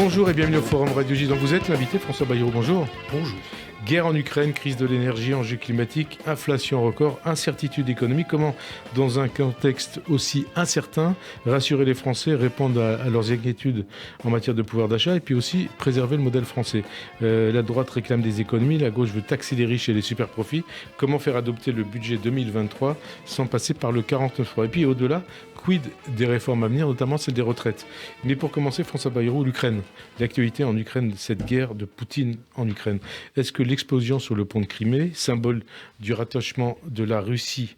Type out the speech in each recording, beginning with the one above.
Bonjour et bienvenue au Forum Radio J, dont vous êtes l'invité, François Bayrou. Bonjour. Bonjour. Guerre en Ukraine, crise de l'énergie, enjeux climatiques, inflation record, incertitude économique. Comment, dans un contexte aussi incertain, rassurer les Français, répondre à leurs inquiétudes en matière de pouvoir d'achat et puis aussi préserver le modèle français. La droite réclame des économies, la gauche veut taxer les riches et les super profits. Comment faire adopter le budget 2023 sans passer par le 49.3 ? Et puis au-delà, quid des réformes à venir, notamment celle des retraites. Mais pour commencer, François Bayrou, l'Ukraine. L'actualité en Ukraine, cette guerre de Poutine en Ukraine. Est-ce que l'explosion sur le pont de Crimée, symbole du rattachement de la Russie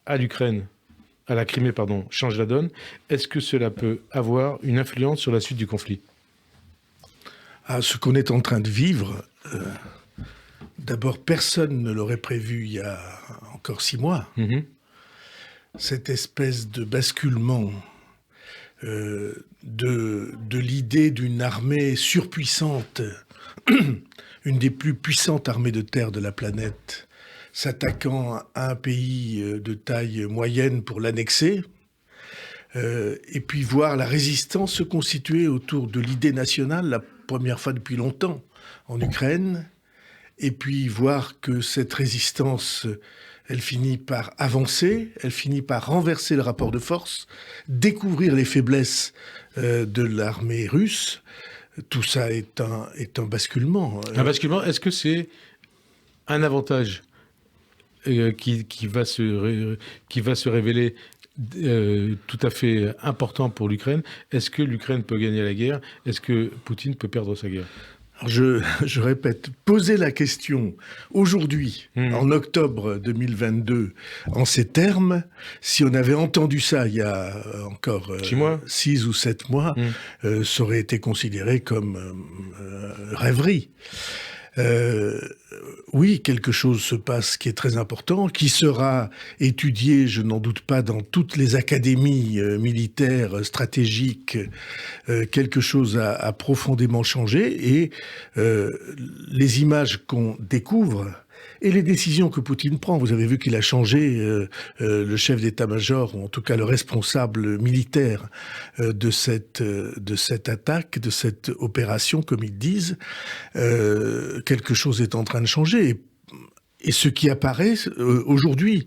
à l'Ukraine, à la Crimée, change la donne? Est-ce que cela peut avoir une influence sur la suite du conflit? Ce qu'on est en train de vivre, d'abord, personne ne l'aurait prévu il y a encore 6 mois. Cette espèce de basculement de l'idée d'une armée surpuissante, une des plus puissantes armées de terre de la planète, s'attaquant à un pays de taille moyenne pour l'annexer, et puis voir la résistance se constituer autour de l'idée nationale, la première fois depuis longtemps en Ukraine, et puis voir que cette résistance, elle finit par avancer, elle finit par renverser le rapport de force, découvrir les faiblesses de l'armée russe. Tout ça est un basculement. Un basculement, est-ce que c'est un avantage qui va se révéler tout à fait important pour l'Ukraine? Est-ce que l'Ukraine peut gagner la guerre? Est-ce que Poutine peut perdre sa guerre? Alors je répète, poser la question aujourd'hui, en octobre 2022, en ces termes, si on avait entendu ça il y a encore 6 ou 7 mois, ça aurait été considéré comme rêverie. Oui, quelque chose se passe qui est très important, qui sera étudié, je n'en doute pas, dans toutes les académies militaires, stratégiques. Quelque chose a profondément changé et les images qu'on découvre et les décisions que Poutine prend. Vous avez vu qu'il a changé le chef d'état-major, ou en tout cas le responsable militaire de cette attaque, de cette opération, comme ils disent. Quelque chose est en train de changer. Et ce qui apparaît aujourd'hui,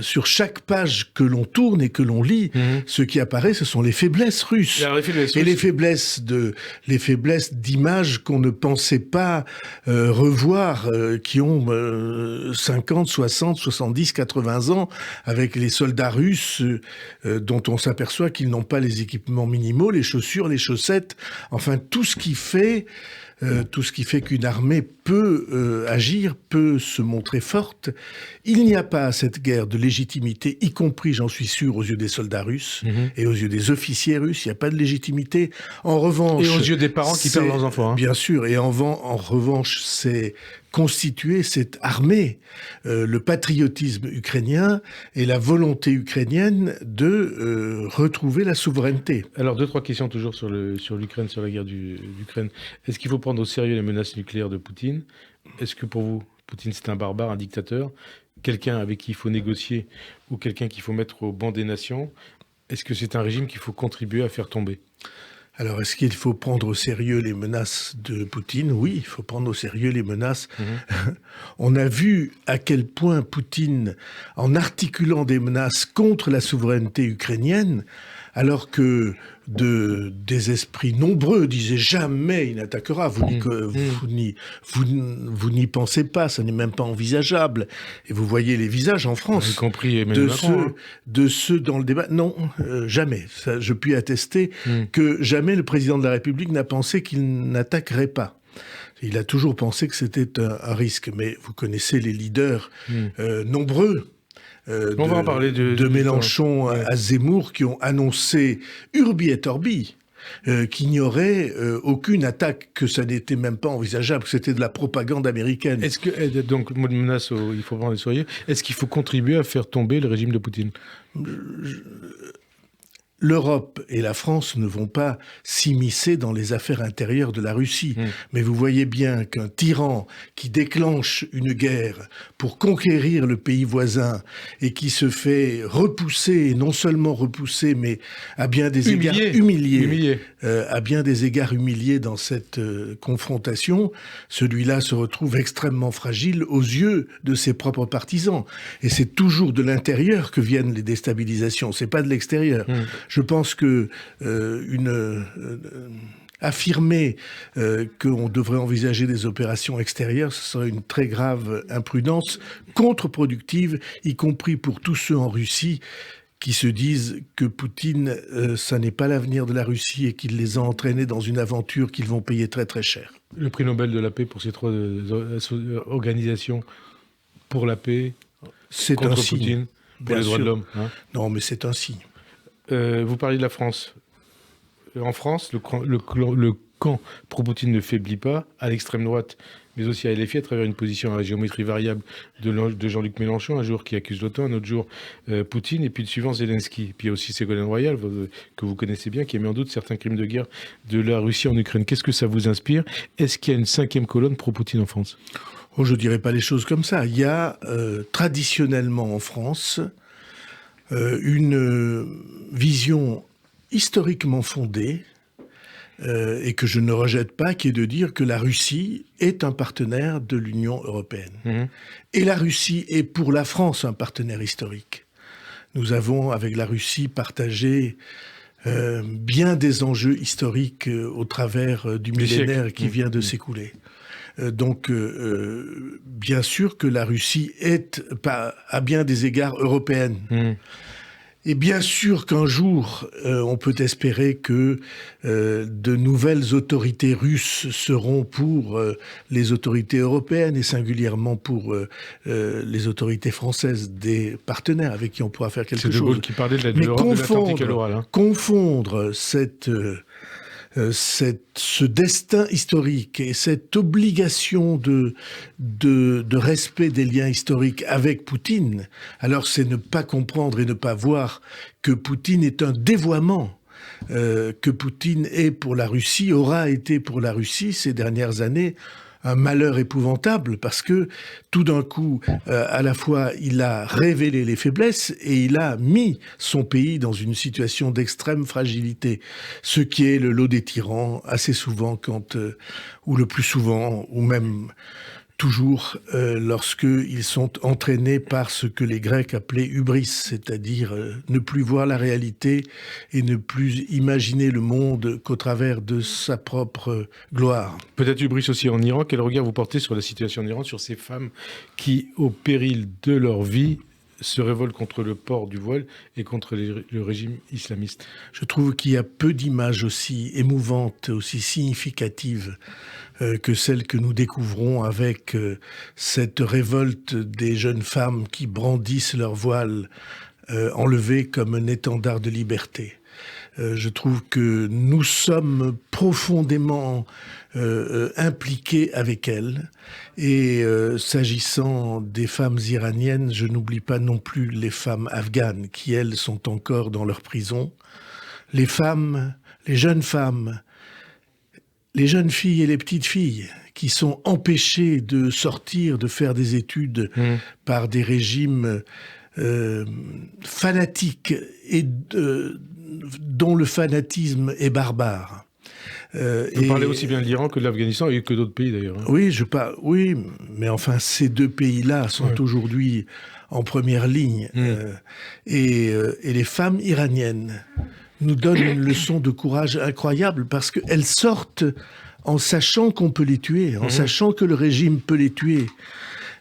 sur chaque page que l'on tourne et que l'on lit, ce qui apparaît, ce sont les faiblesses russes. Alors, les faiblesses d'images qu'on ne pensait pas revoir, qui ont 50, 60, 70, 80 ans, avec les soldats russes dont on s'aperçoit qu'ils n'ont pas les équipements minimaux, les chaussures, les chaussettes, enfin tout ce qui fait qu'une armée peut agir, peut se montrer forte. Il n'y a pas à cette guerre de légitimité, y compris, j'en suis sûr, aux yeux des soldats russes et aux yeux des officiers russes. Il n'y a pas de légitimité. En revanche... Et aux yeux des parents qui perdent leurs enfants. Bien sûr. Et en revanche, c'est constituer cette armée, le patriotisme ukrainien et la volonté ukrainienne de retrouver la souveraineté. Alors, 2-3 questions toujours sur l'Ukraine, sur la guerre d'Ukraine. Est-ce qu'il faut prendre au sérieux les menaces nucléaires de Poutine? Est-ce que pour vous, Poutine, c'est un barbare, un dictateur, quelqu'un avec qui il faut négocier ou quelqu'un qu'il faut mettre au banc des nations? Est-ce que c'est un régime qu'il faut contribuer à faire tomber? Alors, est-ce qu'il faut prendre au sérieux les menaces de Poutine? Oui, il faut prendre au sérieux les menaces. On a vu à quel point Poutine, en articulant des menaces contre la souveraineté ukrainienne, alors que des esprits nombreux disaient jamais il n'attaquera, vous n'y pensez pas, ça n'est même pas envisageable. Et vous voyez les visages en France, y compris Emmanuel Macron, de ceux dans le débat. Non, jamais. Ça, je puis attester que jamais le président de la République n'a pensé qu'il n'attaquerait pas. Il a toujours pensé que c'était un risque. Mais vous connaissez les leaders nombreux. On va en parler de Mélenchon à Zemmour qui ont annoncé Urbi et Orbi qu'il n'y aurait aucune attaque, que ça n'était même pas envisageable, que c'était de la propagande américaine. Est-ce que, donc, le mot de menace, il faut prendre les sourires, est-ce qu'il faut contribuer à faire tomber le régime de Poutine? L'Europe et la France ne vont pas s'immiscer dans les affaires intérieures de la Russie. Mais vous voyez bien qu'un tyran qui déclenche une guerre pour conquérir le pays voisin et qui se fait repousser, et non seulement repousser, mais à bien des égards humilié à bien des égards humilié dans cette confrontation, celui-là se retrouve extrêmement fragile aux yeux de ses propres partisans. Et c'est toujours de l'intérieur que viennent les déstabilisations, c'est pas de l'extérieur. Je pense que affirmer qu'on devrait envisager des opérations extérieures, ce serait une très grave imprudence, contre-productive, y compris pour tous ceux en Russie qui se disent que Poutine, ça n'est pas l'avenir de la Russie et qu'il les a entraînés dans une aventure qu'ils vont payer très très cher. Le prix Nobel de la paix pour ces 3 organisations pour la paix, c'est contre un signe. Poutine, pour Bien les droits sûr. de l'homme. Non, mais c'est un signe. Vous parliez de la France. En France, le camp pro-Poutine ne faiblit pas, à l'extrême droite, mais aussi à LFI, à travers une position à la géométrie variable de Jean-Luc Mélenchon, un jour qui accuse l'OTAN, un autre jour Poutine, et puis le suivant Zelensky. Puis il y a aussi Ségolène Royal, que vous connaissez bien, qui a mis en doute certains crimes de guerre de la Russie en Ukraine. Qu'est-ce que ça vous inspire? Est-ce qu'il y a une 5e colonne pro-Poutine en France? Oh, je ne dirais pas les choses comme ça. Il y a traditionnellement en France une vision historiquement fondée, et que je ne rejette pas, qui est de dire que la Russie est un partenaire de l'Union européenne. Et la Russie est pour la France un partenaire historique. Nous avons, avec la Russie, partagé bien des enjeux historiques au travers du millénaire qui vient de s'écouler. Donc, bien sûr que la Russie est, à bien des égards, européenne. Et bien sûr qu'un jour, on peut espérer que de nouvelles autorités russes seront pour les autorités européennes et singulièrement pour les autorités françaises, des partenaires avec qui on pourra faire quelque chose. C'est De Gaulle qui parlait de l'Atlantique à l'oral. Confondre ce destin historique et cette obligation de respect des liens historiques avec Poutine, alors c'est ne pas comprendre et ne pas voir que Poutine est un dévoiement, que Poutine est pour la Russie, aura été pour la Russie ces dernières années, un malheur épouvantable parce que tout d'un coup, à la fois, il a révélé les faiblesses et il a mis son pays dans une situation d'extrême fragilité. Ce qui est le lot des tyrans assez souvent ou le plus souvent, ou même toujours lorsqu'ils sont entraînés par ce que les Grecs appelaient hubris, c'est-à-dire ne plus voir la réalité et ne plus imaginer le monde qu'au travers de sa propre gloire. Peut-être hubris aussi en Iran. Quel regard vous portez sur la situation en Iran, sur ces femmes qui, au péril de leur vie, se révoltent contre le port du voile et contre le régime islamiste? Je trouve qu'il y a peu d'images aussi émouvantes, aussi significatives que celles que nous découvrons avec cette révolte des jeunes femmes qui brandissent leur voile enlevé comme un étendard de liberté. Je trouve que nous sommes profondément impliqués avec elles. Et s'agissant des femmes iraniennes, je n'oublie pas non plus les femmes afghanes qui, elles, sont encore dans leur prison. Les jeunes femmes, les jeunes filles et les petites filles qui sont empêchées de sortir, de faire des études par des régimes fanatiques et dont le fanatisme est barbare. Vous parlez aussi bien de l'Iran que de l'Afghanistan et que d'autres pays d'ailleurs. Oui, mais enfin ces deux pays-là sont aujourd'hui en première ligne. Et les femmes iraniennes nous donnent une leçon de courage incroyable parce qu'elles sortent en sachant qu'on peut les tuer, en sachant que le régime peut les tuer.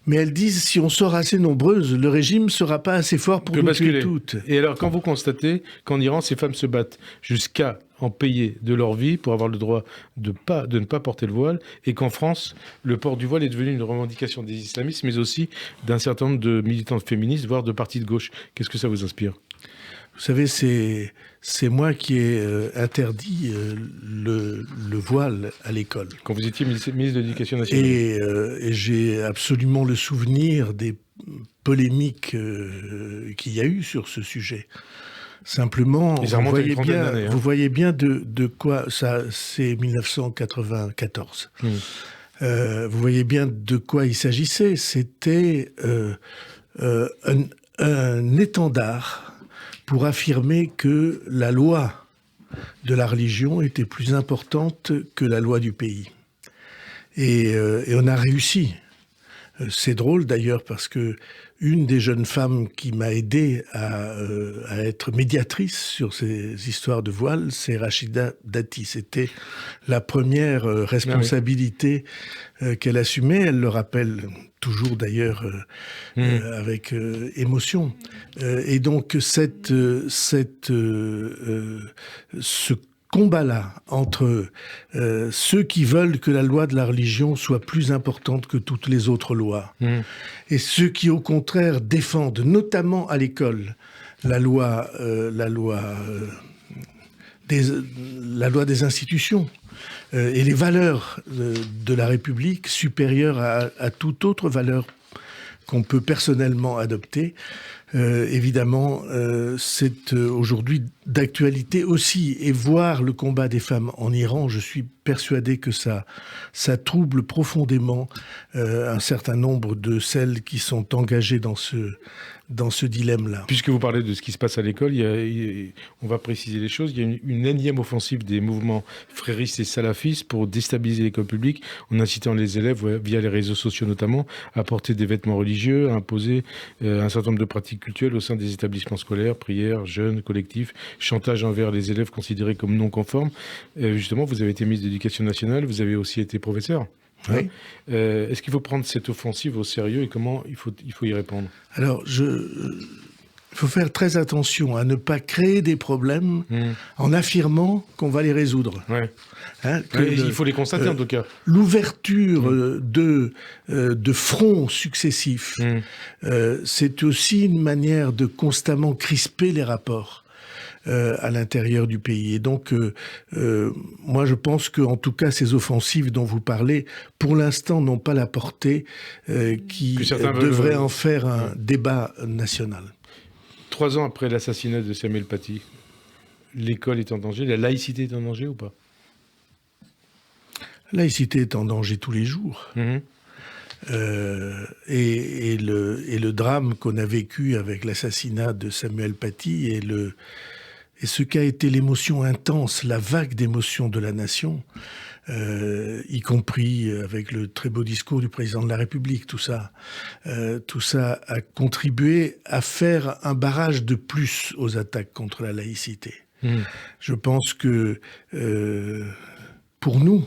Mais elles disent, si on sort assez nombreuses, le régime ne sera pas assez fort pour nous tuer toutes. Et alors, quand vous constatez qu'en Iran, ces femmes se battent jusqu'à en payer de leur vie pour avoir le droit de ne pas porter le voile, et qu'en France, le port du voile est devenu une revendication des islamistes, mais aussi d'un certain nombre de militantes féministes, voire de partis de gauche, qu'est-ce que ça vous inspire ? Vous savez, c'est moi qui ai interdit le voile à l'école. Quand vous étiez ministre de l'Éducation nationale. Et j'ai absolument le souvenir des polémiques qu'il y a eu sur ce sujet. Simplement, vous voyez bien de quoi ça, c'est 1994. Vous voyez bien de quoi il s'agissait. C'était un étendard pour affirmer que la loi de la religion était plus importante que la loi du pays. Et on a réussi. C'est drôle d'ailleurs parce que une des jeunes femmes qui m'a aidé à être médiatrice sur ces histoires de voile, c'est Rachida Dati. C'était la première responsabilité qu'elle assumait. Elle le rappelle toujours d'ailleurs avec émotion. Et donc ce combat-là entre ceux qui veulent que la loi de la religion soit plus importante que toutes les autres lois et ceux qui, au contraire, défendent, notamment à l'école, la loi des institutions et les valeurs de la République supérieures à toute autre valeur qu'on peut personnellement adopter. Évidemment, c'est aujourd'hui d'actualité aussi. Et voir le combat des femmes en Iran, je suis persuadé que ça trouble profondément un certain nombre de celles qui sont engagées dans ce dilemme-là. Puisque vous parlez de ce qui se passe à l'école, on va préciser les choses. Il y a une énième offensive des mouvements fréristes et salafistes pour déstabiliser l'école publique en incitant les élèves, via les réseaux sociaux notamment, à porter des vêtements religieux, à imposer un certain nombre de pratiques culturelles au sein des établissements scolaires, prières, jeûnes, collectifs, chantage envers les élèves considérés comme non conformes. Justement, vous avez été ministre de l'Éducation nationale, vous avez aussi été professeur. Oui. Est-ce qu'il faut prendre cette offensive au sérieux et comment il faut y répondre ? Alors, il faut faire très attention à ne pas créer des problèmes en affirmant qu'on va les résoudre. Ouais. Il faut les constater en tout cas. L'ouverture de fronts successifs, c'est aussi une manière de constamment crisper les rapports à l'intérieur du pays. Et donc, moi, je pense qu'en tout cas, ces offensives dont vous parlez, pour l'instant, n'ont pas la portée qui devrait en faire un débat national. 3 ans après l'assassinat de Samuel Paty, l'école est en danger, la laïcité est en danger ou pas ? La laïcité est en danger tous les jours. Et le drame qu'on a vécu avec l'assassinat de Samuel Paty et ce qu'a été l'émotion intense, la vague d'émotions de la nation, y compris avec le très beau discours du président de la République, tout ça a contribué à faire un barrage de plus aux attaques contre la laïcité. Je pense que pour nous,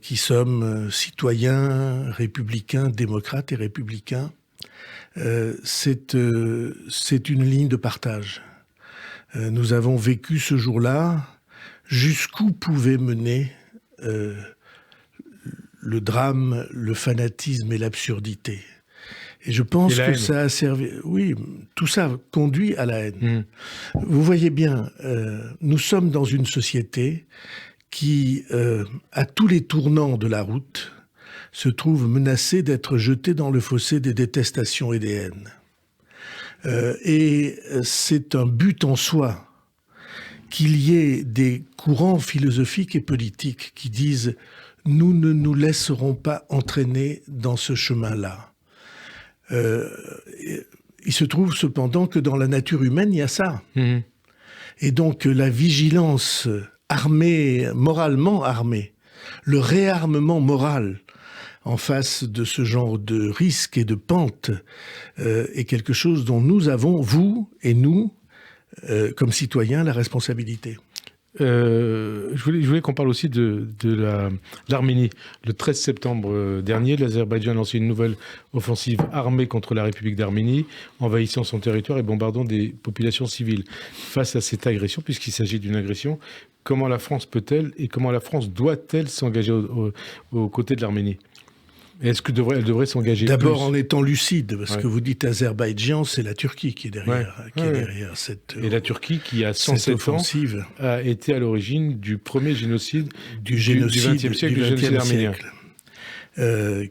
qui sommes citoyens, républicains, démocrates et républicains, c'est une ligne de partage. Nous avons vécu ce jour-là jusqu'où pouvait mener le drame, le fanatisme et l'absurdité. Et je pense que ça a servi... Oui, tout ça conduit à la haine. Vous voyez bien, nous sommes dans une société qui, à tous les tournants de la route, se trouve menacée d'être jetée dans le fossé des détestations et des haines. Et c'est un but en soi qu'il y ait des courants philosophiques et politiques qui disent « nous ne nous laisserons pas entraîner dans ce chemin-là ». Il se trouve cependant que dans la nature humaine, il y a ça. Et donc la vigilance armée, moralement armée, le réarmement moral en face de ce genre de risque et de pente est quelque chose dont nous avons, vous et nous, comme citoyens, la responsabilité. Je voulais qu'on parle aussi de l'Arménie. Le 13 septembre dernier, l'Azerbaïdjan a lancé une nouvelle offensive armée contre la République d'Arménie, envahissant son territoire et bombardant des populations civiles. Face à cette agression, puisqu'il s'agit d'une agression, comment la France peut-elle et comment la France doit-elle s'engager aux côtés de l'Arménie ? Est-ce qu'elle devrait s'engager d'abord plus ? En étant lucide, parce que vous dites Azerbaïdjan, c'est la Turquie qui est derrière, derrière cette et la Turquie, qui a 107 ans, a été à l'origine du premier génocide du XXe siècle, du génocide arménien.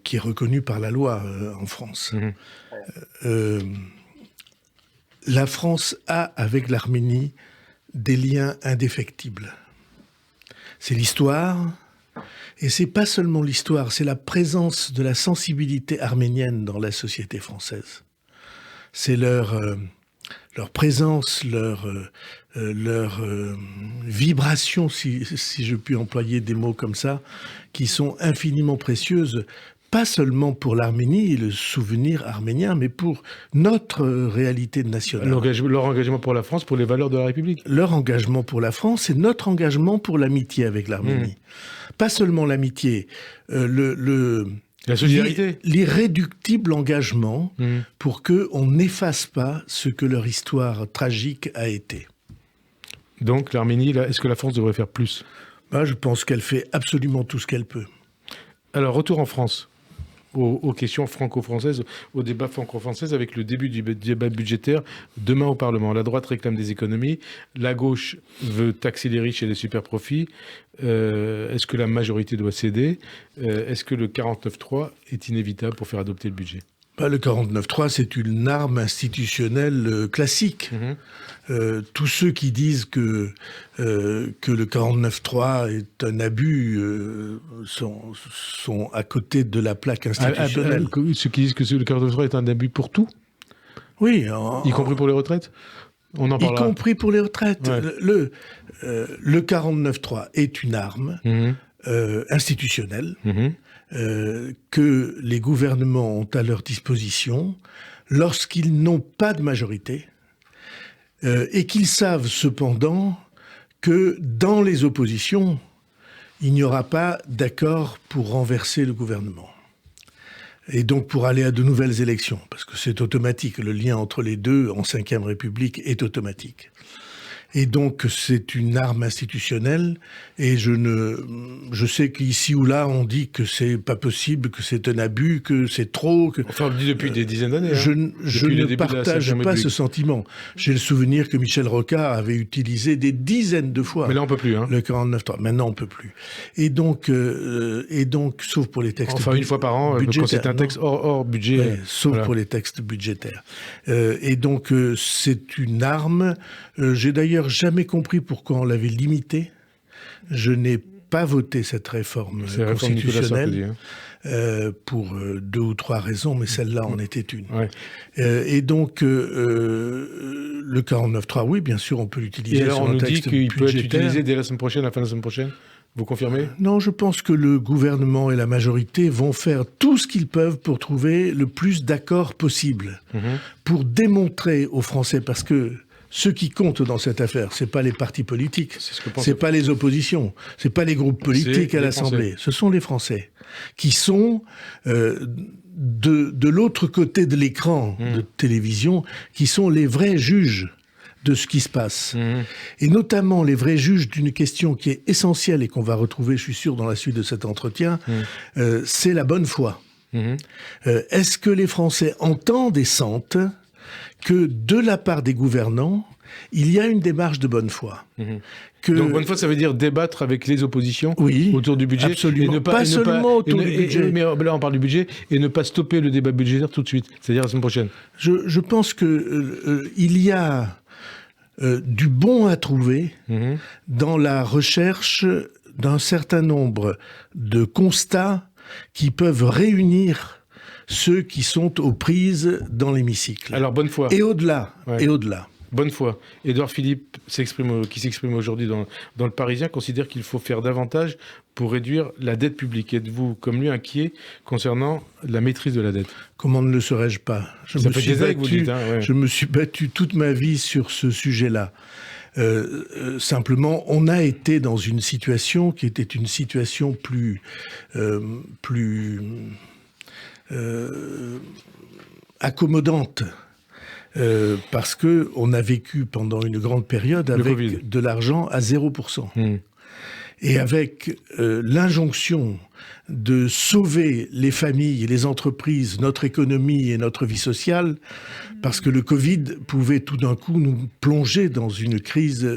Qui est reconnu par la loi en France. La France a, avec l'Arménie, des liens indéfectibles. C'est l'histoire. Et c'est pas seulement l'histoire, c'est la présence de la sensibilité arménienne dans la société française. C'est leur leur présence, leur vibration, si je puis employer des mots comme ça, qui sont infiniment précieuses, pas seulement pour l'Arménie et le souvenir arménien, mais pour notre réalité nationale. Leur engagement pour la France, pour les valeurs de la République. Leur engagement pour la France et notre engagement pour l'amitié avec l'Arménie. Pas seulement l'amitié, la solidarité. L'irréductible engagement pour qu'on n'efface pas ce que leur histoire tragique a été. Donc l'Arménie, est-ce que la France devrait faire plus ? Je pense qu'elle fait absolument tout ce qu'elle peut. Alors, retour en France, aux questions franco-françaises, au débat franco-français avec le début du débat budgétaire demain au Parlement. La droite réclame des économies, la gauche veut taxer les riches et les super-profits. Est-ce que la majorité doit céder ? Est-ce que le 49.3 est inévitable pour faire adopter le budget ? Le 49.3, c'est une arme institutionnelle classique. Tous ceux qui disent que le 49.3 est un abus sont à côté de la plaque institutionnelle. Ceux qui disent que le 49.3 est un abus pour tout ? Oui. Y compris pour les retraites ? On en parlera. Y compris pour les retraites. Ouais. Le 49.3 est une arme institutionnelle que les gouvernements ont à leur disposition lorsqu'ils n'ont pas de majorité et qu'ils savent cependant que dans les oppositions, il n'y aura pas d'accord pour renverser le gouvernement. Et donc pour aller à de nouvelles élections, parce que c'est automatique, le lien entre les deux en Ve République est automatique. Et donc c'est une arme institutionnelle, et je sais qu'ici ou là on dit que c'est pas possible, que c'est un abus, que c'est trop. Enfin, on le dit depuis des dizaines d'années. Je ne partage pas ce sentiment. J'ai le souvenir que Michel Rocard avait utilisé des dizaines de fois. Mais là on peut plus. Le 49.3. Maintenant on peut plus. Et donc, sauf pour les textes. Enfin une fois par an, quand c'est un texte hors budget. Ouais, sauf pour les textes budgétaires. Et donc c'est une arme. J'ai d'ailleurs jamais compris pourquoi on l'avait limitée. Je n'ai pas voté cette réforme constitutionnelle pour 2 ou 3 raisons, mais celle-là en était une. Ouais. Et donc, le 49.3, oui, bien sûr, on peut l'utiliser. Et alors, on nous dit qu'il peut être utilisé dès la semaine prochaine, la fin de la semaine prochaine. Vous confirmez ? Non, je pense que le gouvernement et la majorité vont faire tout ce qu'ils peuvent pour trouver le plus d'accords possible, pour démontrer aux Français, parce que ce qui compte dans cette affaire, c'est pas les partis politiques, c'est pas les oppositions, c'est pas les groupes politiques à l'Assemblée, ce sont les Français qui sont de l'autre côté de l'écran de télévision, qui sont les vrais juges de ce qui se passe. Et notamment les vrais juges d'une question qui est essentielle et qu'on va retrouver, je suis sûr, dans la suite de cet entretien, c'est la bonne foi. Est-ce que les Français entendent et sentent que de la part des gouvernants, il y a une démarche de bonne foi. Donc bonne foi, ça veut dire débattre avec les oppositions autour du budget. Absolument. Pas seulement autour du budget. Mais là, on parle du budget et ne pas stopper le débat budgétaire tout de suite, c'est-à-dire la semaine prochaine. Je pense que il y a du bon à trouver dans la recherche d'un certain nombre de constats qui peuvent réunir ceux qui sont aux prises dans l'hémicycle. Alors, bonne foi. Et au-delà. Ouais. Et au-delà. Bonne foi. Édouard Philippe, qui s'exprime aujourd'hui dans Le Parisien, considère qu'il faut faire davantage pour réduire la dette publique. Êtes-vous, comme lui, inquiet concernant la maîtrise de la dette ? Comment ne le serais-je pas ? Je me suis battu toute ma vie sur ce sujet-là. Simplement, on a été dans une situation qui était une situation plus accommodante. Parce qu'on a vécu pendant une grande période avec de l'argent à 0%. Et avec l'injonction de sauver les familles et les entreprises, notre économie et notre vie sociale, parce que le Covid pouvait tout d'un coup nous plonger dans une crise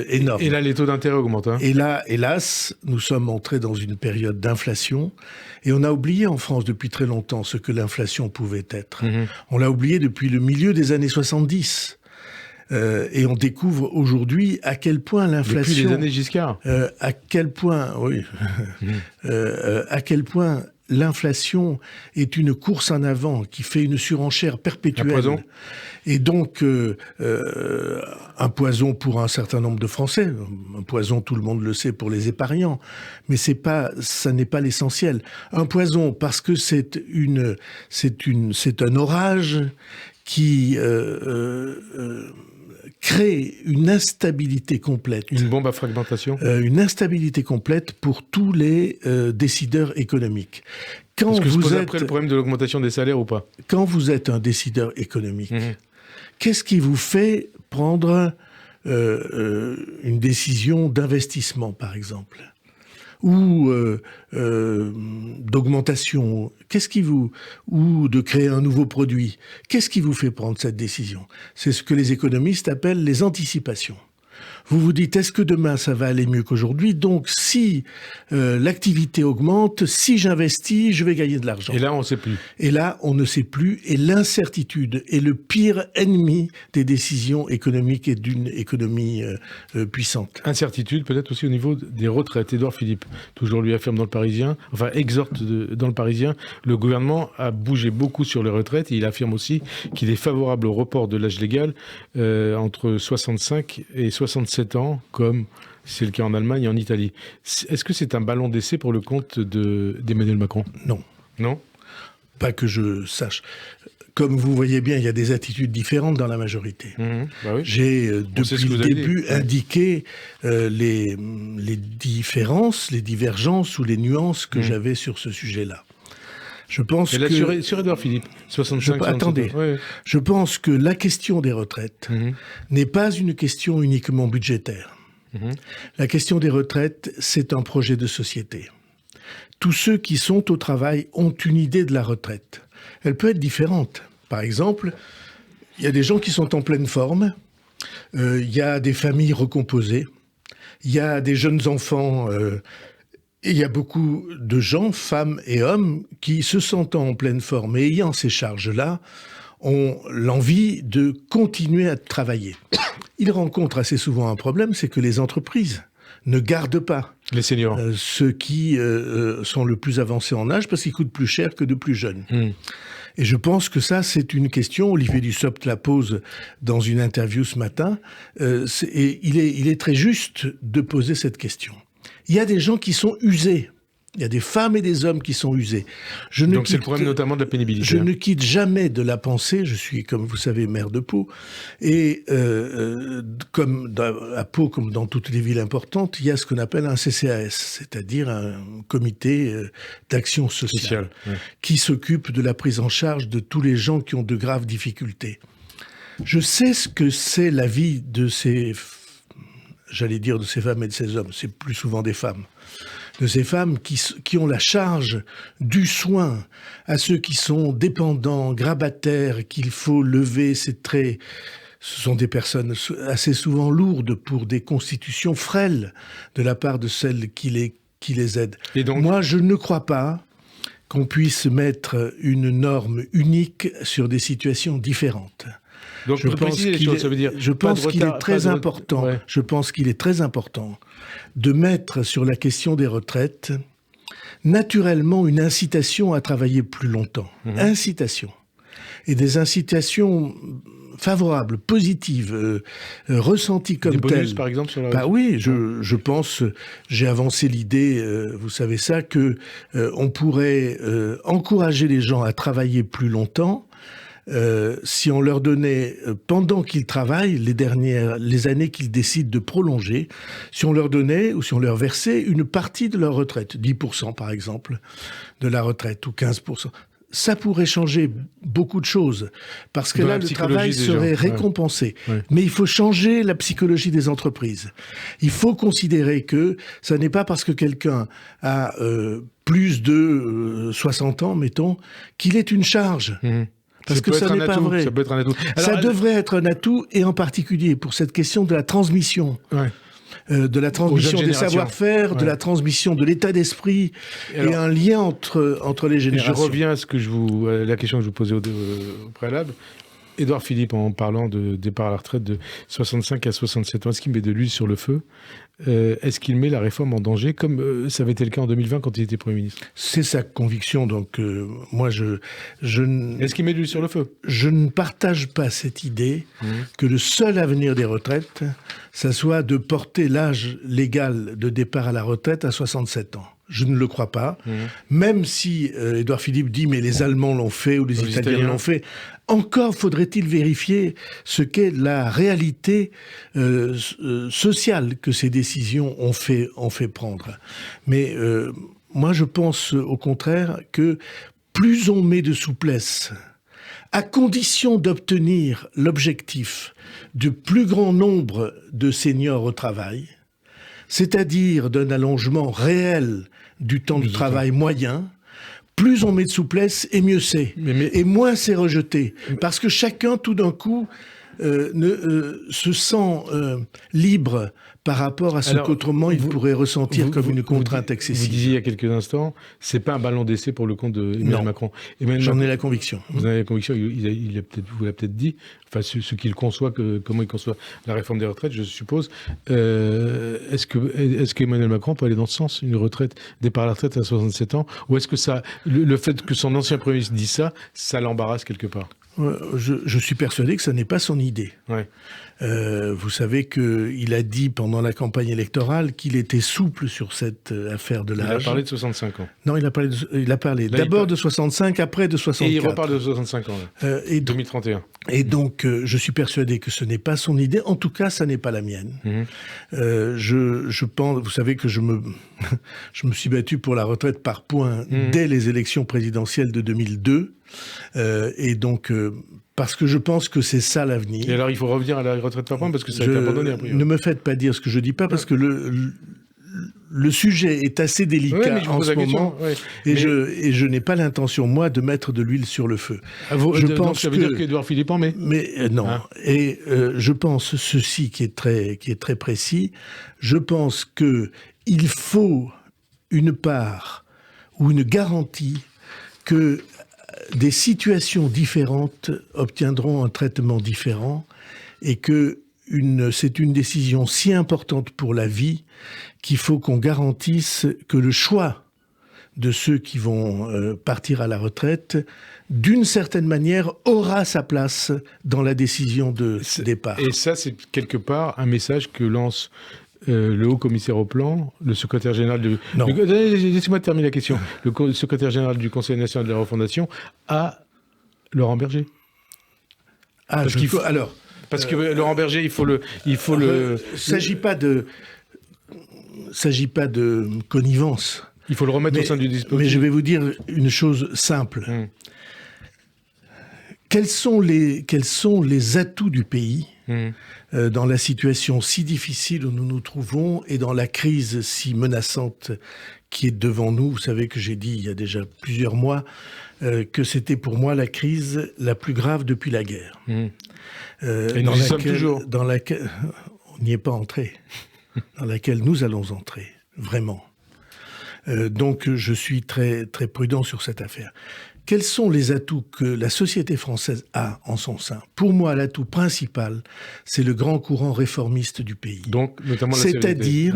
énorme. Et là, les taux d'intérêt augmentent. Et là, hélas, nous sommes entrés dans une période d'inflation. Et on a oublié en France depuis très longtemps ce que l'inflation pouvait être. On l'a oublié depuis le milieu des années 70. Et on découvre aujourd'hui à quel point l'inflation... Depuis les années Giscard. À quel point, oui. À quel point l'inflation est une course en avant qui fait une surenchère perpétuelle. Un poison. Et donc, un poison pour un certain nombre de Français. Un poison, tout le monde le sait, pour les épargnants. Mais ça n'est pas l'essentiel. Un poison parce que c'est un orage qui crée une instabilité complète. Une bombe à fragmentation. Une instabilité complète pour tous les décideurs économiques. Est-ce que se pose après le problème de l'augmentation des salaires ou pas ? Quand vous êtes un décideur économique, qu'est-ce qui vous fait prendre une décision d'investissement, par exemple, ou d'augmentation, ou de créer un nouveau produit? Qu'est-ce qui vous fait prendre cette décision? C'est ce que les économistes appellent les anticipations. Vous vous dites, est-ce que demain ça va aller mieux qu'aujourd'hui? Donc si l'activité augmente, si j'investis, je vais gagner de l'argent. Et là, on ne sait plus. Et là, on ne sait plus. Et l'incertitude est le pire ennemi des décisions économiques et d'une économie puissante. Incertitude peut-être aussi au niveau des retraites. Édouard Philippe, toujours lui affirme dans le Parisien, enfin exhorte dans le Parisien, le gouvernement a bougé beaucoup sur les retraites. Et il affirme aussi qu'il est favorable au report de l'âge légal entre 65 et 67 ans, comme c'est le cas en Allemagne et en Italie. Est-ce que c'est un ballon d'essai pour le compte d'Emmanuel Macron ? Non. Non ? Pas que je sache. Comme vous voyez bien, il y a des attitudes différentes dans la majorité. Bah oui. J'ai, depuis le début, indiqué les différences, les divergences ou les nuances que j'avais sur ce sujet-là. Je pense et là, que... Sur Édouard Philippe, 65 attendez, ouais. Je pense que la question des retraites n'est pas une question uniquement budgétaire. La question des retraites, c'est un projet de société. Tous ceux qui sont au travail ont une idée de la retraite. Elle peut être différente. Par exemple, il y a des gens qui sont en pleine forme, il y a des familles recomposées, il y a des jeunes enfants... Et il y a beaucoup de gens, femmes et hommes, qui, se sentant en pleine forme et ayant ces charges-là, ont l'envie de continuer à travailler. Ils rencontrent assez souvent un problème, c'est que les entreprises ne gardent pas les seniors, ceux qui sont le plus avancés en âge, parce qu'ils coûtent plus cher que de plus jeunes. Et je pense que ça, c'est une question. Olivier Dussopt la pose dans une interview ce matin. Et il est très juste de poser cette question. Il y a des gens qui sont usés. Il y a des femmes et des hommes qui sont usés. Donc c'est le problème notamment de la pénibilité. Je ne quitte jamais de la pensée. Je suis, comme vous savez, maire de Pau. Et comme à Pau, comme dans toutes les villes importantes, il y a ce qu'on appelle un CCAS, c'est-à-dire un comité d'action sociale, qui s'occupe de la prise en charge de tous les gens qui ont de graves difficultés. Je sais ce que c'est la vie de ces... J'allais dire de ces femmes et de ces hommes, c'est plus souvent des femmes. De ces femmes qui ont la charge du soin à ceux qui sont dépendants, grabataires, qu'il faut lever, c'est très... Ce sont des personnes assez souvent lourdes pour des constitutions frêles de la part de celles qui les aident. Et donc... Moi, je ne crois pas qu'on puisse mettre une norme unique sur des situations différentes. Donc, je pense qu'il est très important. Ouais. Je pense qu'il est très important de mettre sur la question des retraites naturellement une incitation à travailler plus longtemps. Incitation. Et des incitations favorables, positives, ressenties comme telles. Des bonus, par exemple, sur la... oui, je pense, j'ai avancé l'idée, vous savez ça, que on pourrait encourager les gens à travailler plus longtemps. Si on leur donnait, pendant qu'ils travaillent, les années qu'ils décident de prolonger, si on leur donnait ou si on leur versait une partie de leur retraite, 10% par exemple, de la retraite, ou 15%, ça pourrait changer beaucoup de choses. Parce que là, le travail serait récompensé. Ouais. Mais il faut changer la psychologie des entreprises. Il faut considérer que ça n'est pas parce que quelqu'un a plus de 60 ans, mettons, qu'il est une charge. Parce que ça n'est pas vrai. Ça peut être un atout. Alors, ça devrait être un atout, et en particulier pour cette question de la transmission. De la transmission des savoir-faire, de la transmission de l'état d'esprit, et un lien entre les générations. Je reviens à la question que je vous posais au préalable. Édouard Philippe, en parlant de départ à la retraite de 65 à 67 ans, est-ce qu'il met de l'huile sur le feu ? Est-ce qu'il met la réforme en danger, comme ça avait été le cas en 2020 quand il était Premier ministre ? C'est sa conviction, donc moi Est-ce qu'il met de l'huile sur le feu ? Je ne partage pas cette idée que le seul avenir des retraites, ça soit de porter l'âge légal de départ à la retraite à 67 ans. Je ne le crois pas, même si Édouard Philippe dit mais les Allemands l'ont fait ou les Italiens l'ont fait. Encore faudrait-il vérifier ce qu'est la réalité sociale que ces décisions ont fait prendre. Mais moi je pense au contraire que plus on met de souplesse, à condition d'obtenir l'objectif du plus grand nombre de seniors au travail, c'est-à-dire d'un allongement réel du temps de travail moyen, plus on met de souplesse et mieux c'est. Et moins c'est rejeté. Parce que chacun, tout d'un coup, se sent libre par rapport à ce qu'autrement il pourrait ressentir comme une contrainte excessive. Vous disiez il y a quelques instants, c'est pas un ballon d'essai pour le compte d'Emmanuel Macron. J'en ai la conviction. Vous en avez la conviction, vous l'avez peut-être dit, enfin ce qu'il conçoit, comment il conçoit la réforme des retraites, je suppose. Est-ce qu'Emmanuel Macron peut aller dans ce sens, une retraite, départ à la retraite à 67 ans, ou est-ce que le fait que son ancien Premier ministre dise ça l'embarrasse quelque part ? Je suis persuadé que ça n'est pas son idée. Ouais. Vous savez qu'il a dit pendant la campagne électorale qu'il était souple sur cette affaire de l'âge. Il a parlé de 65 ans. Non, il a parlé d'abord de 65, après de 64. Et il reparle de 65 ans, là. 2031. Et donc, je suis persuadé que ce n'est pas son idée. En tout cas, ça n'est pas la mienne. Je pense, vous savez que je me suis battu pour la retraite par points dès les élections présidentielles de 2002. Et donc, parce que je pense que c'est ça l'avenir. Et alors, il faut revenir à la retraite par points parce que ça a été abandonné après. Ne me faites pas dire ce que je dis pas parce que le sujet est assez délicat en ce moment et je n'ai pas l'intention, moi, de mettre de l'huile sur le feu. Donc ça veut dire qu'Édouard Philippe en met ? Mais non. Hein? Et je pense ceci qui est très précis. Je pense qu'il faut une part ou une garantie que des situations différentes obtiendront un traitement différent et que c'est une décision si importante pour la vie qu'il faut qu'on garantisse que le choix de ceux qui vont partir à la retraite, d'une certaine manière, aura sa place dans la décision de départ. Et ça, c'est quelque part un message que lance le haut commissaire au plan, le secrétaire général du... Laissez-moi terminer la question. Le secrétaire général du Conseil national de la refondation à Laurent Berger. Parce que Laurent Berger, il faut le... S'agit pas de connivence. Il faut le remettre au sein du dispositif. Mais je vais vous dire une chose simple. Quels sont les atouts du pays dans la situation si difficile où nous nous trouvons et dans la crise si menaçante qui est devant nous? Vous savez que j'ai dit il y a déjà plusieurs mois que c'était pour moi la crise la plus grave depuis la guerre. Et nous y sommes toujours. Dans laquelle on n'y est pas entré, dans laquelle nous allons entrer, vraiment. Donc je suis très, très prudent sur cette affaire. Quels sont les atouts que la société française a en son sein? Pour moi, l'atout principal, c'est le grand courant réformiste du pays. Donc, notamment c'est-à-dire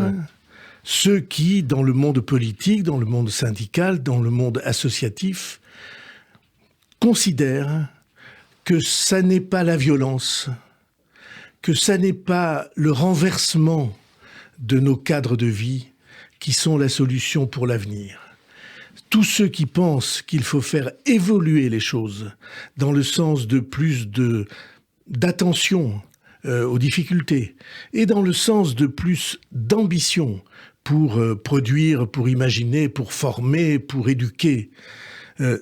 ceux qui, dans le monde politique, dans le monde syndical, dans le monde associatif, considèrent que ça n'est pas la violence, que ça n'est pas le renversement de nos cadres de vie qui sont la solution pour l'avenir. Tous ceux qui pensent qu'il faut faire évoluer les choses dans le sens de plus d'attention aux difficultés et dans le sens de plus d'ambition pour produire, pour imaginer, pour former, pour éduquer,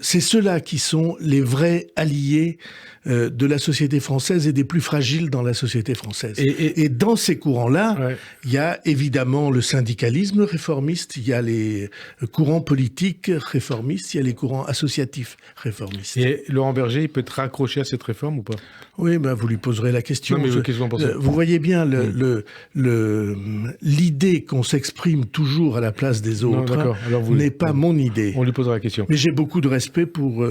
c'est ceux-là qui sont les vrais alliés de la société française et des plus fragiles dans la société française. Et dans ces courants-là, il y a évidemment le syndicalisme réformiste, il y a les courants politiques réformistes, il y a les courants associatifs réformistes. Et Laurent Berger, il peut être raccroché à cette réforme ou pas? Oui, vous lui poserez la question. Non, mais qu'est-ce que vous en pensez? Vous voyez bien l'idée qu'on s'exprime toujours à la place des autres n'est pas mon idée. On lui posera la question. Mais j'ai beaucoup de respect pour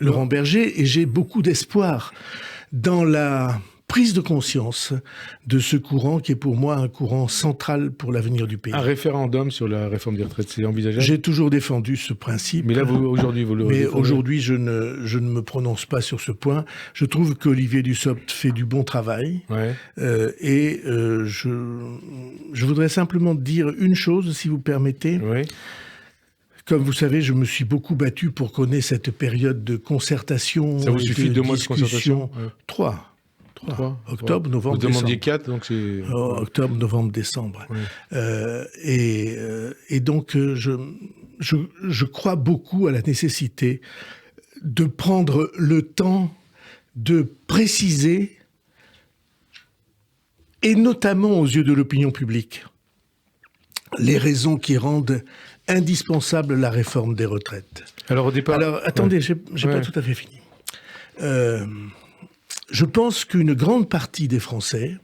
Laurent Berger et j'ai beaucoup d'espoir dans la prise de conscience de ce courant qui est pour moi un courant central pour l'avenir du pays. Un référendum sur la réforme des retraites, c'est envisageable ? J'ai toujours défendu ce principe. Mais là, aujourd'hui, vous le Mais défendez. aujourd'hui, je ne me prononce pas sur ce point. Je trouve qu'Olivier Dussopt fait du bon travail. Ouais. Je voudrais simplement dire une chose, si vous permettez. Oui. Comme vous savez, je me suis beaucoup battu pour qu'on ait cette période de concertation. Ça vous suffit 2 mois de discussion. concertation ? 3. Octobre, novembre, décembre. Vous demandiez décembre. 4, donc c'est... Octobre, novembre, décembre. Oui. Et donc, je crois beaucoup à la nécessité de prendre le temps de préciser, et notamment aux yeux de l'opinion publique, les raisons qui rendent indispensable la réforme des retraites. Alors au départ... Alors, attendez, j'ai pas tout à fait fini. Je pense qu'une grande partie des Français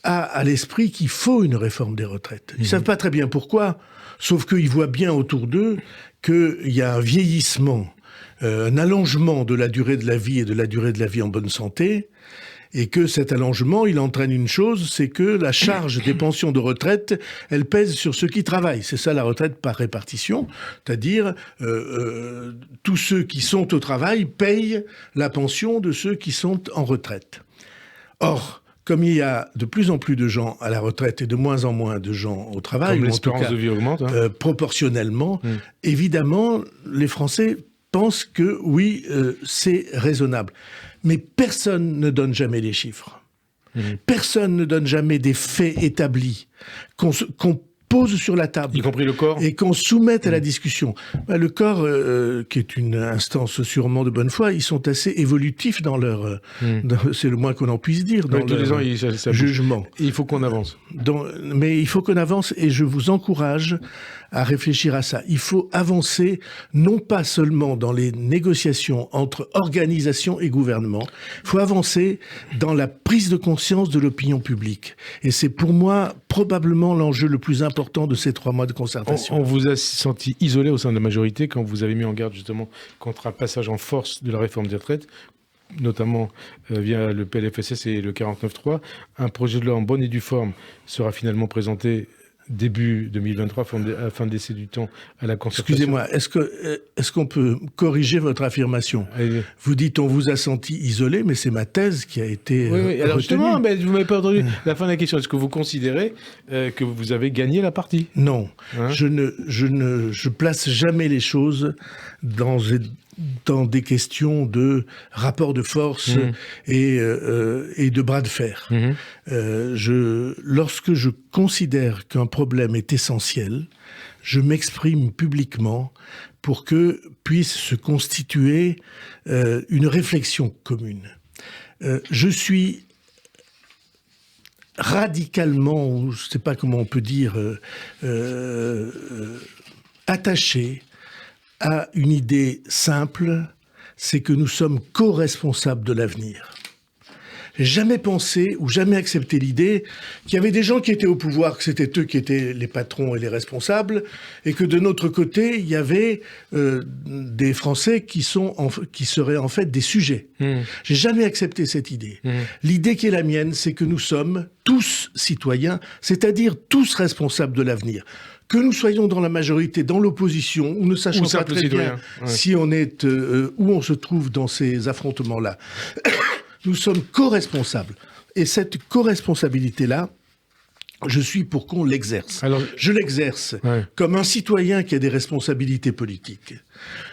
a à l'esprit qu'il faut une réforme des retraites. Ils ne savent pas très bien pourquoi, sauf qu'ils voient bien autour d'eux qu'il y a un vieillissement, un allongement de la durée de la vie et de la durée de la vie en bonne santé, et que cet allongement, il entraîne une chose, c'est que la charge des pensions de retraite, elle pèse sur ceux qui travaillent. C'est ça la retraite par répartition, c'est-à-dire tous ceux qui sont au travail payent la pension de ceux qui sont en retraite. Or, comme il y a de plus en plus de gens à la retraite et de moins en moins de gens au travail, comme ou en tout l'espérance cas, de vie augmente, hein. Proportionnellement, évidemment, les Français pensent que oui, c'est raisonnable. Mais personne ne donne jamais les chiffres. Personne ne donne jamais des faits établis qu'on pose sur la table. Y compris le corps. Et qu'on soumette à la discussion. Le corps, qui est une instance sûrement de bonne foi, ils sont assez évolutifs dans leur... c'est le moins qu'on en puisse dire, dans tous les ans, leur ça jugement. Et il faut qu'on avance. Mais il faut qu'on avance, et je vous encourage à réfléchir à ça. Il faut avancer, non pas seulement dans les négociations entre organisation et gouvernement, il faut avancer dans la prise de conscience de l'opinion publique. Et c'est pour moi probablement l'enjeu le plus important de ces 3 mois de concertation. On vous a senti isolé au sein de la majorité quand vous avez mis en garde justement contre un passage en force de la réforme des retraites, notamment via le PLFSS et le 49.3. Un projet de loi en bonne et due forme sera finalement présenté début 2023, afin de laisser du temps à la concertation. Excusez-moi, est-ce qu'on peut corriger votre affirmation ? Allez. Vous dites on vous a senti isolé, mais c'est ma thèse qui a été Oui, alors retenue. justement, mais vous m'avez pas entendu la fin de la question. Est-ce que vous considérez que vous avez gagné la partie ? Non, Hein ? je place jamais les choses dans des questions de rapport de force et de bras de fer. Lorsque je considère qu'un problème est essentiel, je m'exprime publiquement pour que puisse se constituer une réflexion commune. Je suis radicalement, je ne sais pas comment on peut dire, attaché à une idée simple, c'est que nous sommes co-responsables de l'avenir. J'ai jamais pensé ou jamais accepté l'idée qu'il y avait des gens qui étaient au pouvoir, que c'était eux qui étaient les patrons et les responsables, et que de notre côté, il y avait des Français qui seraient en fait des sujets. J'ai jamais accepté cette idée. L'idée qui est la mienne, c'est que nous sommes tous citoyens, c'est-à-dire tous responsables de l'avenir. Que nous soyons dans la majorité, dans l'opposition, ou ne sachant pas très bien si on est où on se trouve dans ces affrontements-là, nous sommes co-responsables. Et cette co-responsabilité-là, je suis pour qu'on l'exerce. Alors, je l'exerce comme un citoyen qui a des responsabilités politiques.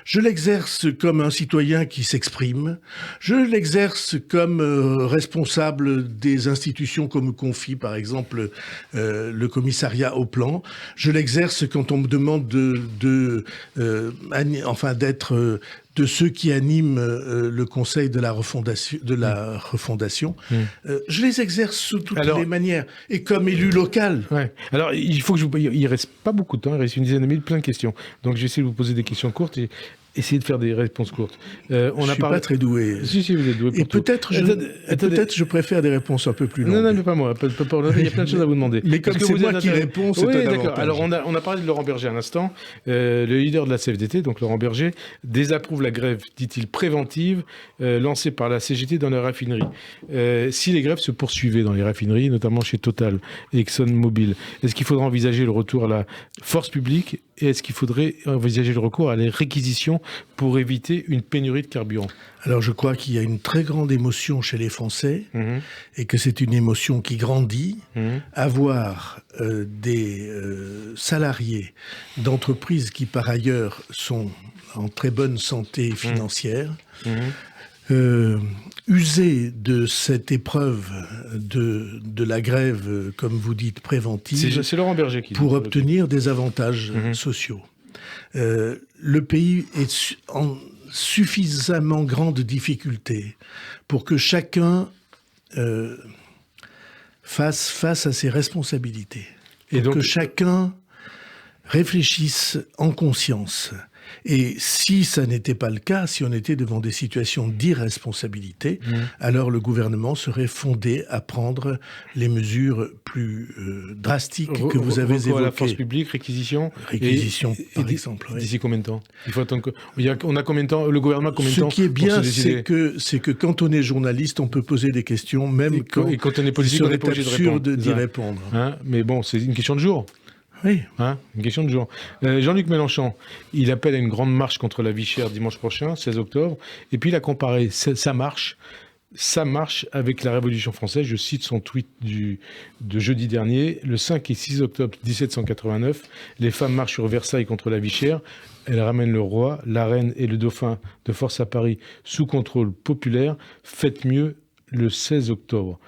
Je l'exerce comme un citoyen qui s'exprime. Je l'exerce comme responsable des institutions qu'on me confie, par exemple le commissariat au plan. Je l'exerce quand on me demande d'être de ceux qui animent le conseil de la refondation. Je les exerce sous toutes les manières. Et comme élu local. Ouais. Alors, il faut que il reste pas beaucoup de temps, il reste une dizaine de minutes, plein de questions. Donc, je vais essayer de vous poser des questions courtes. Et essayer de faire des réponses courtes. Je ne suis pas très doué. Si, vous êtes doué pour et tout. Peut-être je préfère des réponses un peu plus longues. Non, mais pas moi. Il y a plein de choses à vous demander. Mais comme c'est moi qui réponds, c'est un avantage. Alors, on a parlé de Laurent Berger à l'instant. Le leader de la CFDT, donc Laurent Berger, désapprouve la grève, dit-il, préventive, lancée par la CGT dans les raffineries. Si les grèves se poursuivaient dans les raffineries, notamment chez Total et ExxonMobil, est-ce qu'il faudra envisager le retour à la force publique et est-ce qu'il faudrait envisager le recours à les réquisitions pour éviter une pénurie de carburant? Alors je crois qu'il y a une très grande émotion chez les Français et que c'est une émotion qui grandit. Avoir des salariés d'entreprises qui par ailleurs sont en très bonne santé financière, user de cette épreuve de la grève, comme vous dites, préventive, c'est Laurent Berger qui pour obtenir des avantages sociaux. Le pays est en suffisamment grande difficulté pour que chacun fasse face à ses responsabilités. Et donc que chacun réfléchisse en conscience. Et si ça n'était pas le cas, si on était devant des situations d'irresponsabilité, alors le gouvernement serait fondé à prendre les mesures plus drastiques que vous avez évoquées. À la force publique, réquisition par exemple. D'ici combien de temps? On a combien de temps? Le gouvernement a combien de temps? Ce qui est bien, c'est que quand on est journaliste, on peut poser des questions, même quand on est politique, on est pas obligé d'y répondre. Mais bon, c'est une question de jour. Oui. Une question de jour. Jean-Luc Mélenchon, il appelle à une grande marche contre la vie chère dimanche prochain, 16 octobre, et puis il a comparé sa marche avec la Révolution française. Je cite son tweet de jeudi dernier. Le 5 et 6 octobre 1789, les femmes marchent sur Versailles contre la vie chère. Elles ramènent le roi, la reine et le dauphin de force à Paris sous contrôle populaire. Faites mieux le 16 octobre.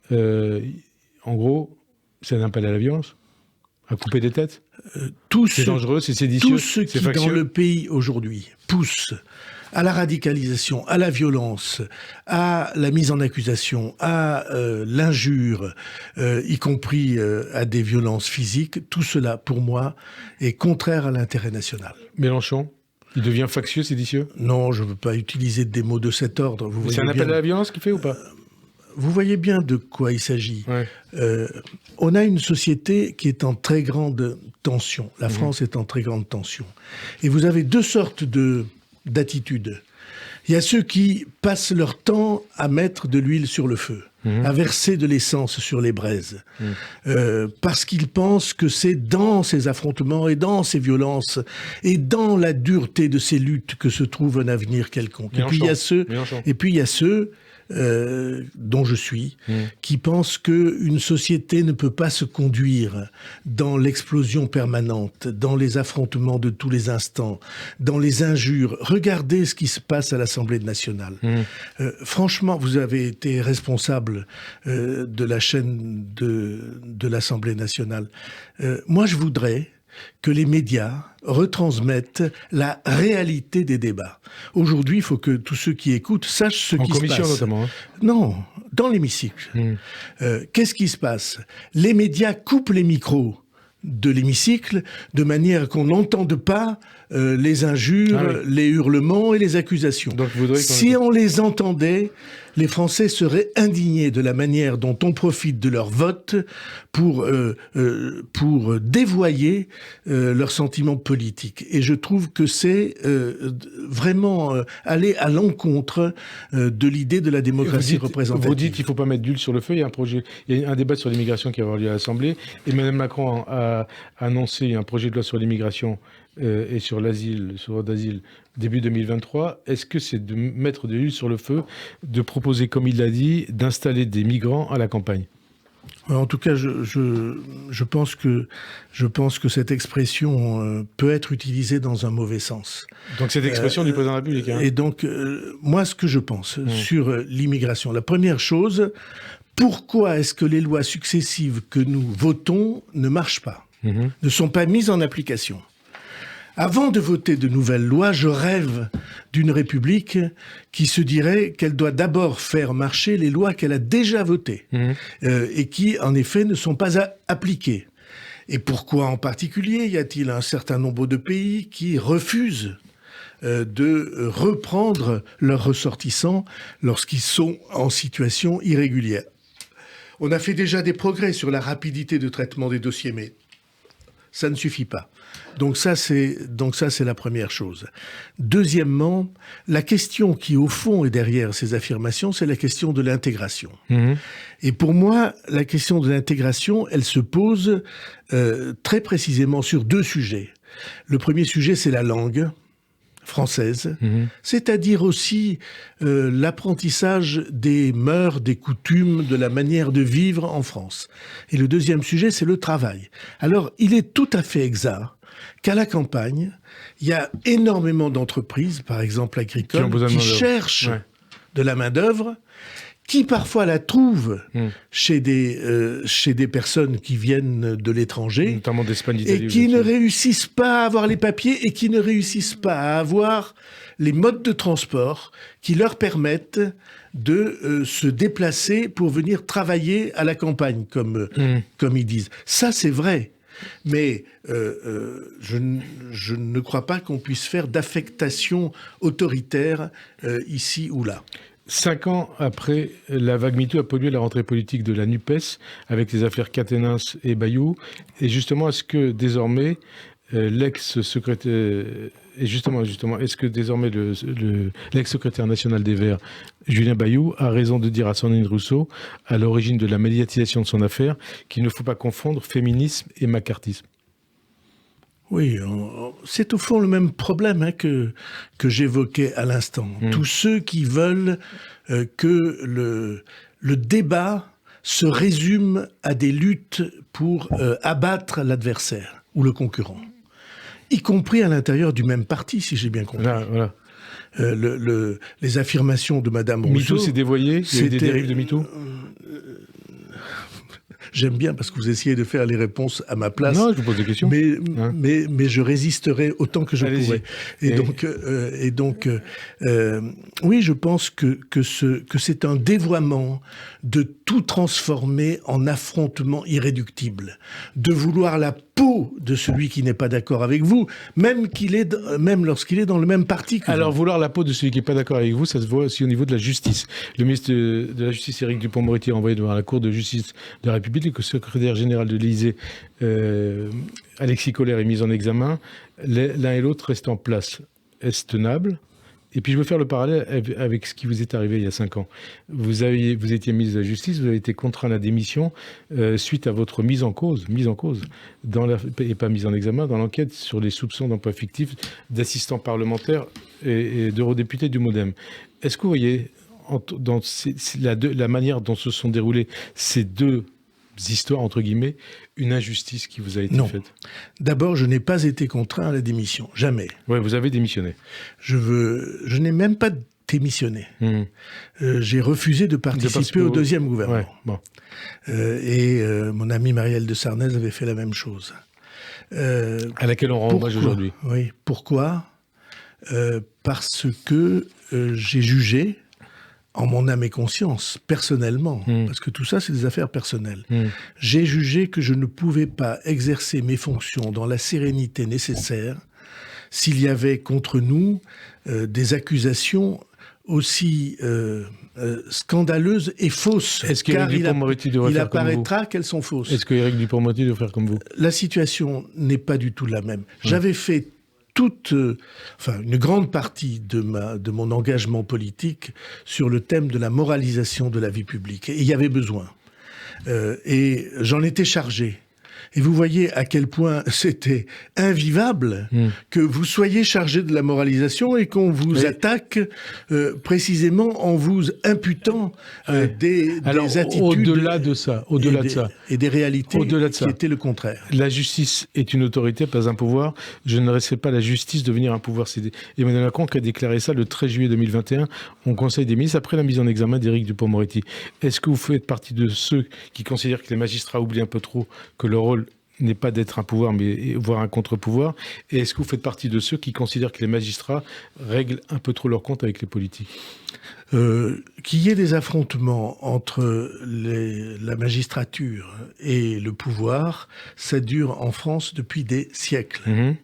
En gros, c'est un appel à la violence? À couper des têtes? C'est dangereux, c'est séditieux. Tout ce qui, dans le pays aujourd'hui, pousse à la radicalisation, à la violence, à la mise en accusation, à l'injure, y compris à des violences physiques, tout cela, pour moi, est contraire à l'intérêt national. Mélenchon, il devient factieux, séditieux? Non, je ne veux pas utiliser des mots de cet ordre. C'est un appel à la violence qu'il fait ou pas? Vous voyez bien de quoi il s'agit. Ouais. On a une société qui est en très grande tension. La France est en très grande tension. Et vous avez deux sortes d'attitudes. Il y a ceux qui passent leur temps à mettre de l'huile sur le feu, à verser de l'essence sur les braises, parce qu'ils pensent que c'est dans ces affrontements et dans ces violences et dans la dureté de ces luttes que se trouve un avenir quelconque. Et puis il y a ceux dont je suis, qui pensent qu'une société ne peut pas se conduire dans l'explosion permanente, dans les affrontements de tous les instants, dans les injures. Regardez ce qui se passe à l'Assemblée nationale. Franchement, vous avez été responsable de la chaîne de l'Assemblée nationale. Moi, je voudrais que les médias retransmettent la réalité des débats. Aujourd'hui, il faut que tous ceux qui écoutent sachent ce qui se passe. En commission notamment. Non, dans l'hémicycle. Qu'est-ce qui se passe? Les médias coupent les micros de l'hémicycle de manière qu'on n'entende pas les injures, les hurlements et les accusations. Donc, si on les entendait, les Français seraient indignés de la manière dont on profite de leur vote pour dévoyer leurs sentiments politiques. Et je trouve que c'est vraiment aller à l'encontre de l'idée de la démocratie représentative. Vous dites qu'il ne faut pas mettre d'huile sur le feu. Il y a un débat sur l'immigration qui va avoir lieu à l'Assemblée. Et Mme Macron a annoncé un projet de loi sur l'immigration et sur l'asile, début 2023, est-ce que c'est de mettre de l'huile sur le feu, de proposer, comme il l'a dit, d'installer des migrants à la campagne? En tout cas, je pense que cette expression peut être utilisée dans un mauvais sens. Donc cette expression du président de la République. Et donc, moi, ce que je pense sur l'immigration, la première chose, pourquoi est-ce que les lois successives que nous votons ne marchent pas, ne sont pas mises en application? Avant de voter de nouvelles lois, je rêve d'une République qui se dirait qu'elle doit d'abord faire marcher les lois qu'elle a déjà votées et qui, en effet, ne sont pas appliquées. Et pourquoi en particulier y a-t-il un certain nombre de pays qui refusent de reprendre leurs ressortissants lorsqu'ils sont en situation irrégulière. On a fait déjà des progrès sur la rapidité de traitement des dossiers, mais ça ne suffit pas. Donc ça, c'est la première chose. Deuxièmement, la question qui, au fond, est derrière ces affirmations, c'est la question de l'intégration. Mmh. Et pour moi, la question de l'intégration, elle se pose très précisément sur deux sujets. Le premier sujet, c'est la langue française, c'est-à-dire aussi l'apprentissage des mœurs, des coutumes, de la manière de vivre en France. Et le deuxième sujet, c'est le travail. Alors, il est tout à fait exact qu'à la campagne, il y a énormément d'entreprises, par exemple agricoles, qui cherchent de la main-d'œuvre, qui parfois la trouvent chez des personnes qui viennent de l'étranger, notamment d'Espagne, d'Italie, et qui ne réussissent pas à avoir les papiers et qui ne réussissent pas à avoir les modes de transport qui leur permettent de se déplacer pour venir travailler à la campagne, comme ils disent. Ça, c'est vrai. Mais je ne crois pas qu'on puisse faire d'affectation autoritaire ici ou là. 5 ans après, la vague MeToo a pollué la rentrée politique de la NUPES avec les affaires Quatennens et Bayou. Et justement, est-ce que désormais, l'ex-secrétaire... Et justement, est-ce que désormais l'ex-secrétaire national des Verts, Julien Bayou, a raison de dire à Sandrine Rousseau, à l'origine de la médiatisation de son affaire, qu'il ne faut pas confondre féminisme et macartisme? Oui, c'est au fond le même problème que j'évoquais à l'instant. Tous ceux qui veulent que le débat se résume à des luttes pour abattre l'adversaire ou le concurrent, y compris à l'intérieur du même parti, si j'ai bien compris. Voilà. Les affirmations de Madame Rousseau... MeToo s'est dévoyé? Il y a eu des dérives de MeToo? J'aime bien parce que vous essayez de faire les réponses à ma place. Non, je vous pose des questions. Mais je résisterai autant que je pourrai. Et donc, oui, je pense que c'est un dévoiement de tout transformer en affrontement irréductible. De vouloir la peau de celui qui n'est pas d'accord avec vous, même lorsqu'il est dans le même parti que vous. Alors, vouloir la peau de celui qui n'est pas d'accord avec vous, ça se voit aussi au niveau de la justice. Le ministre de la Justice, Éric Dupond-Moretti, a envoyé devant la Cour de justice de la République le secrétaire général de l'Élysée, Alexis Kohler, est mis en examen. L'un et l'autre restent en place. Est-ce tenable? Et puis je veux faire le parallèle avec ce qui vous est arrivé il y a 5 ans. Vous étiez ministre de la Justice, vous avez été contraint à la démission suite à votre mise en cause, et pas mise en examen, dans l'enquête sur les soupçons d'emploi fictif d'assistants parlementaires et d'eurodéputés du MoDem. Est-ce que vous voyez, dans la manière dont se sont déroulées ces deux histoires, entre guillemets, une injustice qui vous a été faite? D'abord, je n'ai pas été contraint à la démission. Jamais. Oui, vous avez démissionné. Je n'ai même pas démissionné. J'ai refusé de participer au deuxième gouvernement. Mon amie Marielle de Sarnez avait fait la même chose. À laquelle on rend hommage aujourd'hui. Oui. Pourquoi? Parce que j'ai jugé, en mon âme et conscience, personnellement, parce que tout ça, c'est des affaires personnelles. J'ai jugé que je ne pouvais pas exercer mes fonctions dans la sérénité nécessaire s'il y avait contre nous des accusations aussi scandaleuses et fausses. Est-ce qu'Éric Dupond-Moretti devrait faire comme vous? Il apparaîtra qu'elles sont fausses. Est-ce qu'Éric Dupond-Moretti devrait faire comme vous? La situation n'est pas du tout la même. J'avais fait une grande partie de mon engagement politique sur le thème de la moralisation de la vie publique. Et il y avait besoin. Et j'en étais chargé. Et vous voyez à quel point c'était invivable que vous soyez chargé de la moralisation et qu'on vous attaque précisément en vous imputant des attitudes... Au-delà de ça, et des réalités qui étaient le contraire. La justice est une autorité, pas un pouvoir. Je ne laisserai pas la justice devenir un pouvoir. C'est Emmanuel Macron qui a déclaré ça le 13 juillet 2021 au Conseil des ministres après la mise en examen d'Éric Dupond-Moretti. Est-ce que vous faites partie de ceux qui considèrent que les magistrats oublient un peu trop que leur rôle n'est pas d'être un pouvoir, mais voire un contre-pouvoir? Et est-ce que vous faites partie de ceux qui considèrent que les magistrats règlent un peu trop leur compte avec les politiques? Qu'il y ait des affrontements entre la magistrature et le pouvoir, ça dure en France depuis des siècles.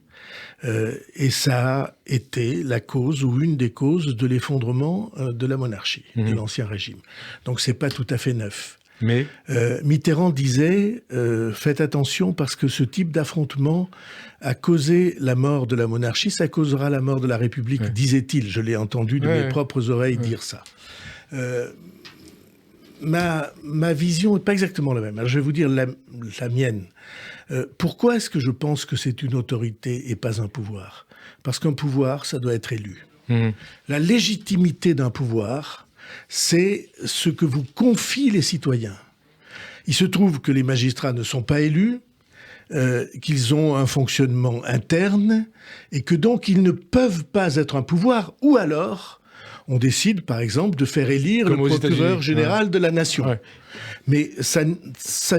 Et ça a été la cause ou une des causes de l'effondrement de la monarchie, de l'ancien régime. Donc c'est pas tout à fait neuf. Mais Mitterrand disait faites attention parce que ce type d'affrontement a causé la mort de la monarchie, ça causera la mort de la République, disait-il. Je l'ai entendu de mes propres oreilles dire ça. Ma vision n'est pas exactement la même. Alors, je vais vous dire la mienne. Pourquoi est-ce que je pense que c'est une autorité et pas un pouvoir ? Parce qu'un pouvoir, ça doit être élu. La légitimité d'un pouvoir, c'est ce que vous confient les citoyens. Il se trouve que les magistrats ne sont pas élus, qu'ils ont un fonctionnement interne, et que donc ils ne peuvent pas être un pouvoir, ou alors on décide par exemple de faire élire le procureur général de la nation. Ouais. Mais ça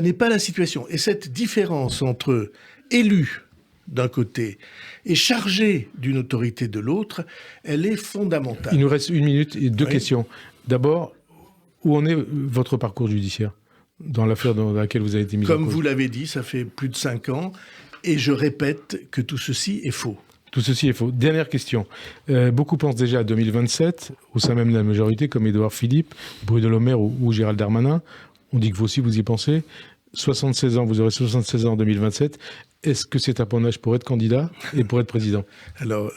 n'est pas la situation. Et cette différence entre élu d'un côté et chargé d'une autorité de l'autre, elle est fondamentale. Il nous reste 1 minute et 2 questions. D'abord, où en est votre parcours judiciaire dans l'affaire dans laquelle vous avez été mis en cause ? Comme vous l'avez dit, ça fait plus de 5 ans, et je répète que tout ceci est faux. Tout ceci est faux. Dernière question. Beaucoup pensent déjà à 2027, au sein même de la majorité, comme Édouard Philippe, Bruno Le Maire ou Gérald Darmanin. On dit que vous aussi, vous y pensez. 76 ans, vous aurez 76 ans en 2027. Est-ce que c'est un bon âge pour être candidat et pour être président ? Alors,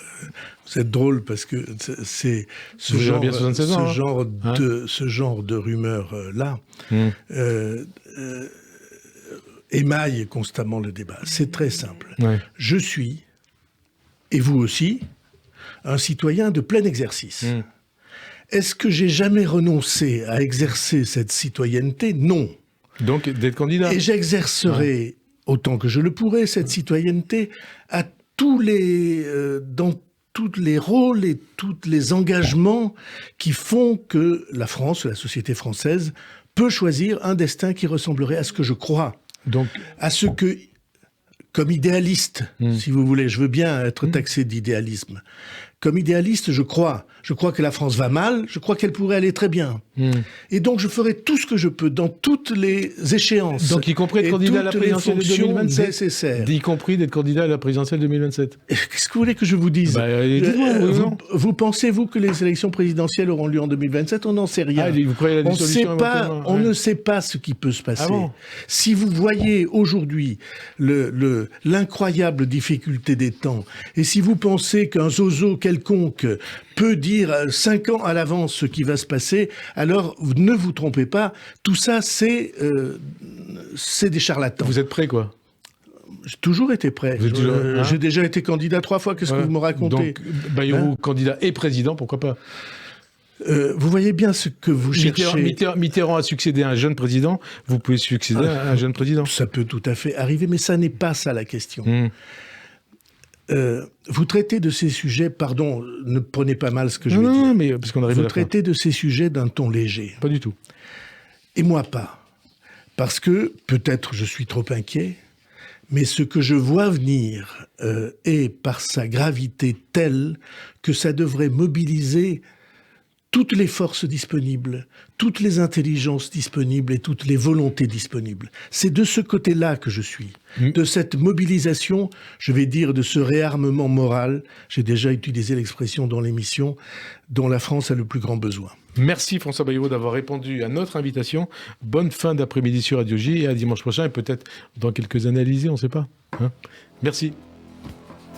vous êtes drôle parce que c'est ce genre de rumeurs-là émaille constamment le débat. C'est très simple. Ouais. Je suis, et vous aussi, un citoyen de plein exercice. Est-ce que j'ai jamais renoncé à exercer cette citoyenneté ? Non. Donc, d'être candidat. Et j'exercerai, autant que je le pourrai, cette citoyenneté à dans tous les rôles et tous les engagements qui font que la France, la société française, peut choisir un destin qui ressemblerait à ce que je crois. Donc, à ce que, comme idéaliste, si vous voulez, je veux bien être taxé d'idéalisme. Comme idéaliste, je crois que la France va mal, je crois qu'elle pourrait aller très bien. Et donc, je ferai tout ce que je peux dans toutes les écéchéances. Donc, y compris être candidat à la présidentielle de 2027 nécessaires. Y compris d'être candidat à la présidentielle de 2027. Qu'est-ce que vous voulez que je vous dise ? Vous pensez-vous que les élections présidentielles auront lieu en 2027 ? On n'en sait rien. Vous croyez à la dissolution on ne sait pas ce qui peut se passer. Si vous voyez aujourd'hui l'incroyable difficulté des temps, et si vous pensez qu'un zozo quelconque peut dire 5 ans à l'avance ce qui va se passer, alors ne vous trompez pas, tout ça c'est des charlatans. Vous êtes prêt, quoi ? J'ai toujours été prêt. J'ai déjà été candidat 3 fois, qu'est-ce que vous me racontez ? Donc, Bayrou, candidat et président, pourquoi pas ? Vous voyez bien ce que vous cherchez. Mitterrand a succédé à un jeune président, vous pouvez succéder à un jeune président. Ça peut tout à fait arriver, mais ça n'est pas ça la question. Vous traitez de ces sujets, pardon, ne prenez pas mal ce que je vais dire. Mais parce qu'on arrive vous traitez de ces sujets d'un ton léger. Pas du tout. Et moi pas. Parce que, peut-être je suis trop inquiet, mais ce que je vois venir est par sa gravité telle que ça devrait mobiliser toutes les forces disponibles, toutes les intelligences disponibles et toutes les volontés disponibles. C'est de ce côté-là que je suis. De cette mobilisation, je vais dire de ce réarmement moral, j'ai déjà utilisé l'expression dans l'émission, dont la France a le plus grand besoin. Merci François Bayrou d'avoir répondu à notre invitation. Bonne fin d'après-midi sur Radio J et à dimanche prochain et peut-être dans quelques analyses, on ne sait pas. Merci.